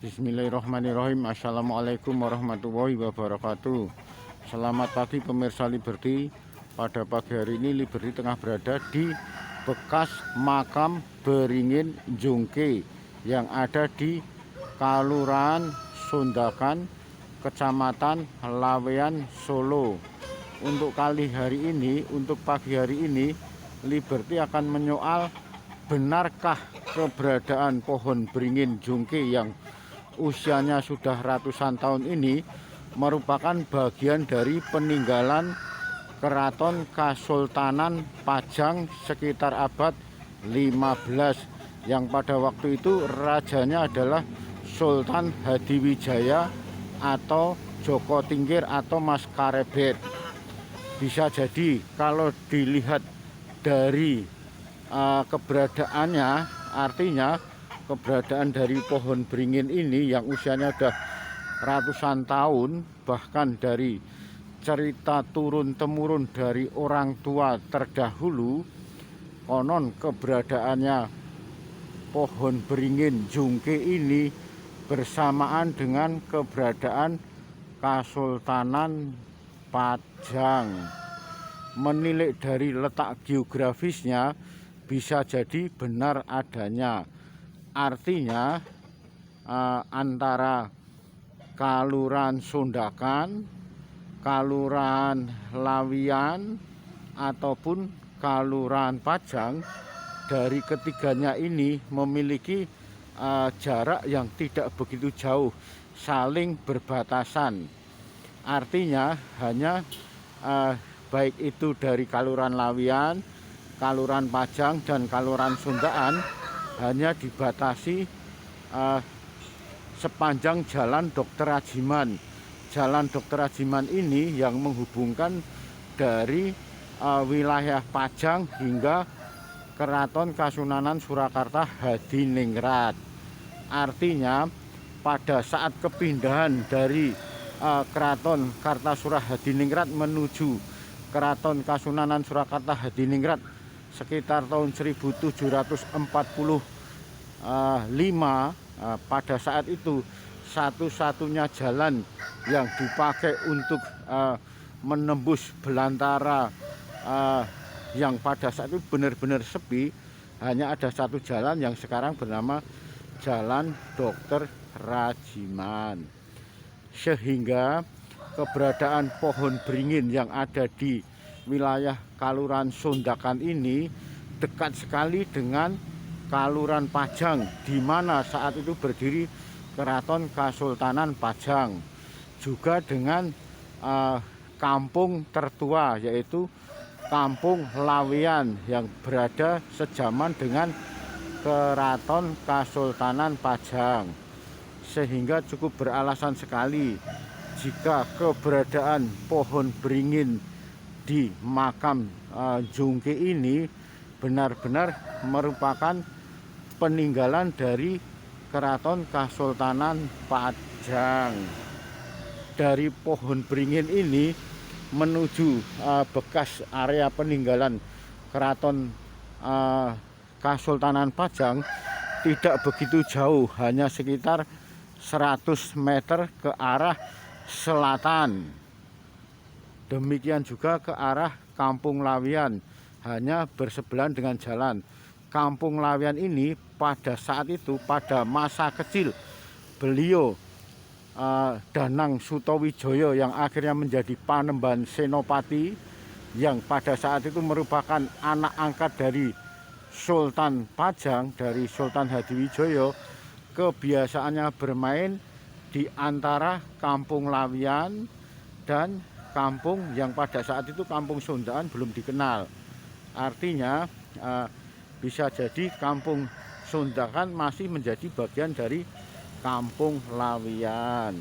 Bismillahirrahmanirrahim. Assalamualaikum warahmatullahi wabarakatuh. Selamat pagi pemirsa Liberty. Pada pagi hari ini Liberty tengah berada di bekas makam Beringin Jungke yang ada di Kelurahan Sondakan, Kecamatan Laweyan, Solo. Untuk pagi hari ini Liberty akan menyoal, benarkah keberadaan pohon beringin jungke yang usianya sudah ratusan tahun ini merupakan bagian dari peninggalan Keraton Kasultanan Pajang sekitar abad 15 yang pada waktu itu rajanya adalah Sultan Hadiwijaya atau Joko Tingkir atau Mas Karebet. Bisa jadi kalau dilihat dari keberadaannya, artinya keberadaan dari pohon beringin ini yang usianya sudah ratusan tahun, bahkan dari cerita turun-temurun dari orang tua terdahulu, konon keberadaannya pohon beringin jungke ini bersamaan dengan keberadaan Kasultanan Pajang. Menilik dari letak geografisnya, bisa jadi benar adanya. Artinya antara Kelurahan Sondakan, Kelurahan Laweyan ataupun Kelurahan Pajang, dari ketiganya ini memiliki jarak yang tidak begitu jauh, saling berbatasan. Artinya hanya baik itu dari Kelurahan Laweyan, Kelurahan Pajang dan Kelurahan Sondakan hanya dibatasi sepanjang Jalan Dr. Ajiman. Jalan Dr. Ajiman ini yang menghubungkan dari wilayah Pajang hingga Keraton Kasunanan Surakarta Hadiningrat. Artinya pada saat kepindahan dari Keraton Kartasura Hadiningrat menuju Keraton Kasunanan Surakarta Hadiningrat sekitar tahun 1745, pada saat itu satu-satunya jalan yang dipakai untuk menembus belantara yang pada saat itu benar-benar sepi, hanya ada satu jalan yang sekarang bernama Jalan Dr. Rajiman. Sehingga keberadaan pohon beringin yang ada di wilayah Kelurahan Sondakan ini dekat sekali dengan Kelurahan Pajang, di mana saat itu berdiri Keraton Kasultanan Pajang. Juga dengan kampung tertua, yaitu Kampung Laweyan yang berada sejaman dengan Keraton Kasultanan Pajang. Sehingga cukup beralasan sekali jika keberadaan pohon beringin di makam jungke ini benar-benar merupakan peninggalan dari Keraton Kasultanan Pajang. Dari pohon beringin ini menuju bekas area peninggalan Keraton Kasultanan Pajang tidak begitu jauh, hanya sekitar 100 meter ke arah selatan. Demikian juga ke arah Kampung Laweyan, hanya bersebelahan dengan jalan. Kampung Laweyan ini pada saat itu, pada masa kecil beliau Danang Sutawijoyo yang akhirnya menjadi Panembahan Senopati, yang pada saat itu merupakan anak angkat dari Sultan Pajang, dari Sultan Hadiwijaya, kebiasaannya bermain di antara Kampung Laweyan dan kampung yang pada saat itu Kampung Sondakan belum dikenal. Artinya bisa jadi Kampung Sondakan masih menjadi bagian dari Kampung Laweyan.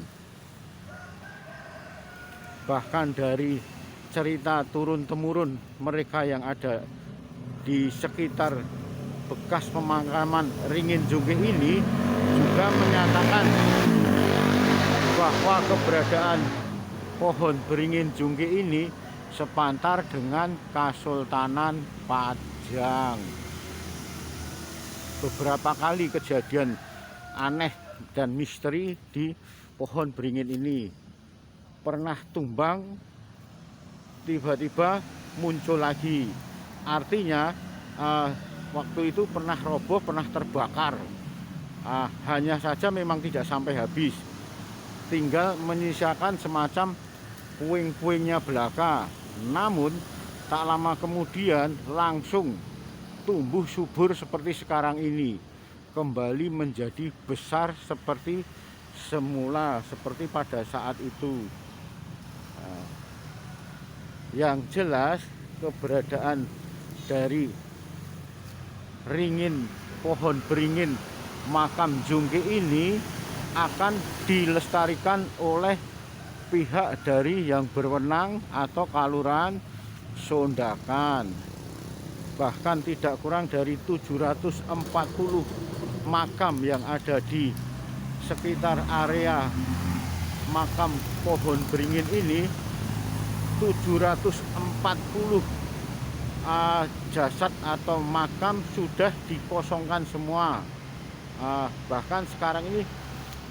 Bahkan dari cerita turun-temurun mereka yang ada di sekitar bekas pemakaman Ringin Jungke ini juga menyatakan bahwa keberadaan pohon beringin jungke ini sepantar dengan Kasultanan Pajang. Beberapa kali kejadian aneh dan misteri di pohon beringin ini. Pernah tumbang, tiba-tiba muncul lagi. Artinya waktu itu pernah roboh, pernah terbakar. Hanya saja memang tidak sampai habis, tinggal menyisakan semacam puing-puingnya belaka. Namun tak lama kemudian langsung tumbuh subur seperti sekarang ini, kembali menjadi besar seperti semula, seperti pada saat itu. Yang jelas keberadaan dari ringin pohon beringin makam Jungke ini akan dilestarikan oleh pihak dari yang berwenang atau Kalurahan Sondakan. Bahkan tidak kurang dari 740 makam yang ada di sekitar area makam pohon beringin ini. 740 jasad atau makam sudah dikosongkan semua. Bahkan sekarang ini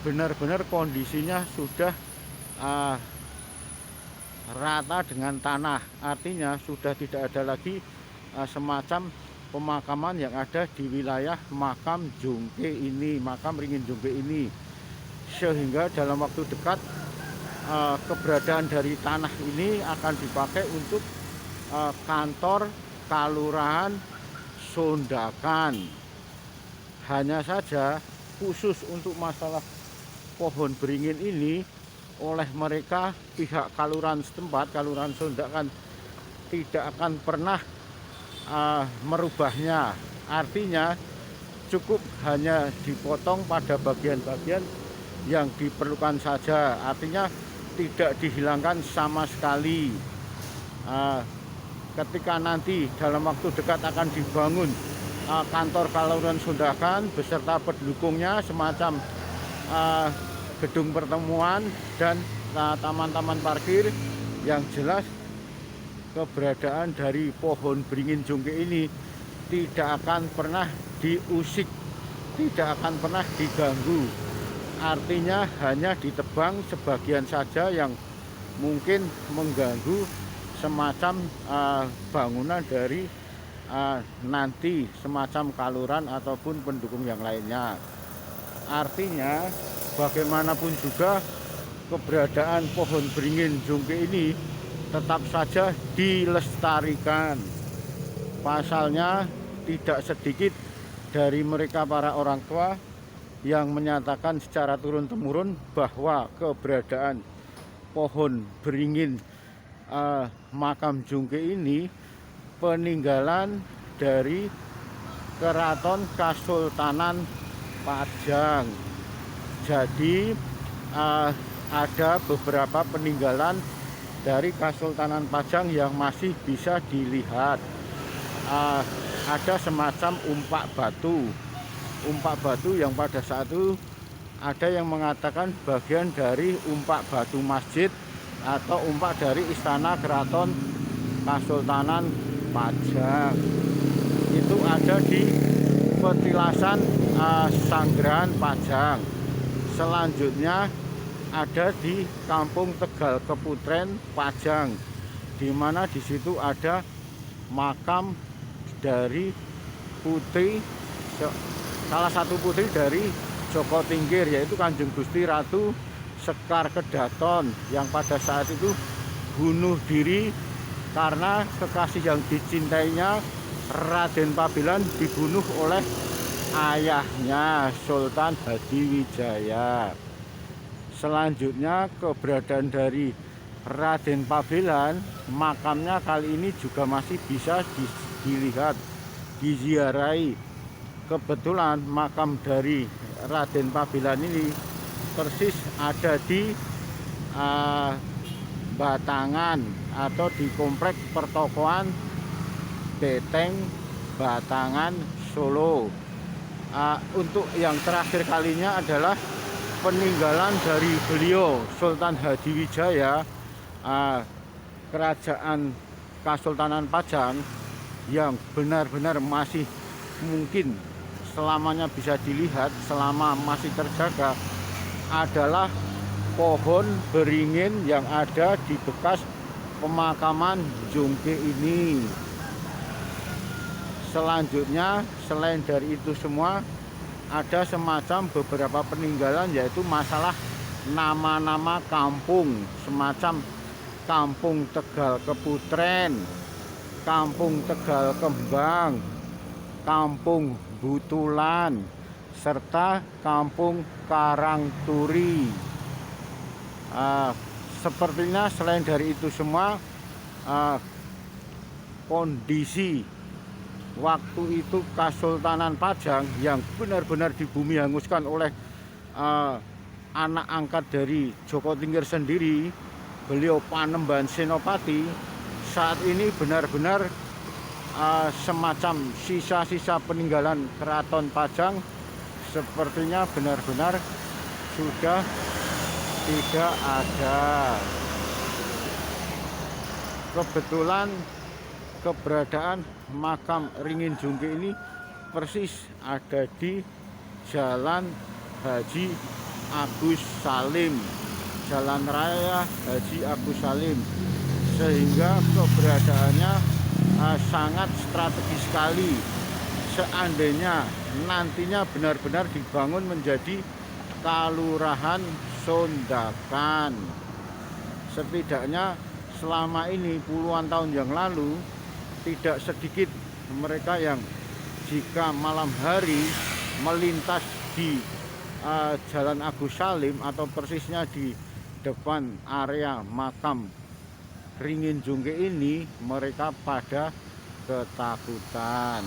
benar-benar kondisinya sudah rata dengan tanah. Artinya sudah tidak ada lagi semacam pemakaman yang ada di wilayah makam Jungke ini, makam Ringin Jungke ini. Sehingga dalam waktu dekat keberadaan dari tanah ini akan dipakai untuk kantor Kalurahan Sondakan. Hanya saja khusus untuk masalah pohon beringin ini, oleh mereka pihak Kalurahan setempat, Kalurahan Sondakan, tidak akan pernah merubahnya. Artinya cukup hanya dipotong pada bagian-bagian yang diperlukan saja. Artinya tidak dihilangkan sama sekali. Ketika nanti dalam waktu dekat akan dibangun kantor Kalurahan Sondakan beserta pendukungnya, semacam gedung pertemuan dan taman-taman parkir, yang jelas keberadaan dari pohon beringin Jungke ini tidak akan pernah diusik, tidak akan pernah diganggu. Artinya hanya ditebang sebagian saja yang mungkin mengganggu semacam bangunan dari nanti semacam Kalurahan ataupun pendukung yang lainnya. Artinya bagaimanapun juga keberadaan pohon beringin Jungke ini tetap saja dilestarikan. Pasalnya tidak sedikit dari mereka para orang tua yang menyatakan secara turun-temurun bahwa keberadaan pohon beringin makam Jungke ini peninggalan dari Keraton Kasultanan Pajang. Jadi ada beberapa peninggalan dari Kasultanan Pajang yang masih bisa dilihat. Ada semacam umpak batu yang pada saat itu ada yang mengatakan bagian dari umpak batu masjid atau umpak dari istana Keraton Kasultanan Pajang. Itu ada di petilasan Sanggerahan Pajang. Selanjutnya ada di Kampung Tegal Keputren Pajang, di mana di situ ada makam dari salah satu putri dari Joko Tingkir, yaitu Kanjeng Gusti Ratu Sekar Kedaton, yang pada saat itu bunuh diri karena kekasih yang dicintainya Raden Pabilan dibunuh oleh ayahnya Sultan Hadiwijaya. Selanjutnya keberadaan dari Raden Pabilan, makamnya kali ini juga masih bisa dilihat, diziarahi. Kebetulan makam dari Raden Pabilan ini persis ada di Batangan atau di komplek pertokoan Beteng Batangan, Solo. Untuk yang terakhir kalinya adalah peninggalan dari beliau Sultan Hadiwijaya, Kerajaan Kasultanan Pajang, yang benar-benar masih mungkin selamanya bisa dilihat, selama masih terjaga, adalah pohon beringin yang ada di bekas pemakaman Jongke ini. Selanjutnya, selain dari itu semua, ada semacam beberapa peninggalan, yaitu masalah nama-nama kampung, semacam Kampung Tegal Keputren, Kampung Tegal Kembang, Kampung Butulan, serta Kampung Karangturi. Sepertinya selain dari itu semua, kondisi waktu itu Kesultanan Pajang yang benar-benar di bumi hanguskan oleh anak angkat dari Joko Tingkir sendiri, beliau Panembahan Senopati, saat ini benar-benar semacam sisa-sisa peninggalan Keraton Pajang sepertinya benar-benar sudah tidak ada. Kebetulan keberadaan makam Ringin Jongke ini persis ada di Jalan Haji Agus Salim, Jalan Raya Haji Agus Salim, sehingga keberadaannya sangat strategis sekali. Seandainya nantinya benar-benar dibangun menjadi Kalurahan Sondakan, setidaknya selama ini puluhan tahun yang lalu tidak sedikit mereka yang jika malam hari melintas di Jalan Agus Salim atau persisnya di depan area makam Ringin Jongke ini, mereka pada ketakutan.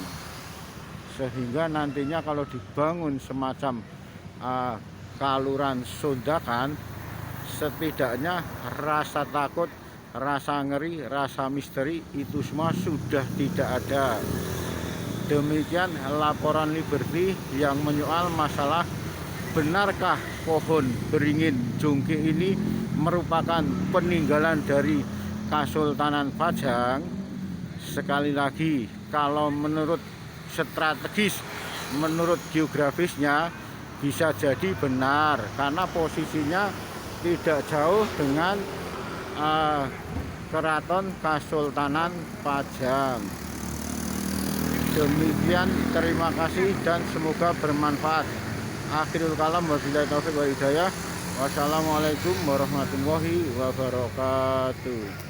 Sehingga nantinya kalau dibangun semacam Kalurahan Sondakan, setidaknya rasa takut, rasa ngeri, rasa misteri itu semua sudah tidak ada. Demikian laporan Liberty yang menyoal masalah benarkah pohon beringin Jongke ini merupakan peninggalan dari Kesultanan Pajang. Sekali lagi, kalau menurut strategis, menurut geografisnya bisa jadi benar, karena posisinya tidak jauh dengan Keraton Kesultanan Pajang. Demikian, terima kasih dan semoga bermanfaat. Akhirul kalam, wabillahi taufiq wal hidayah. Wassalamualaikum warahmatullahi wabarakatuh.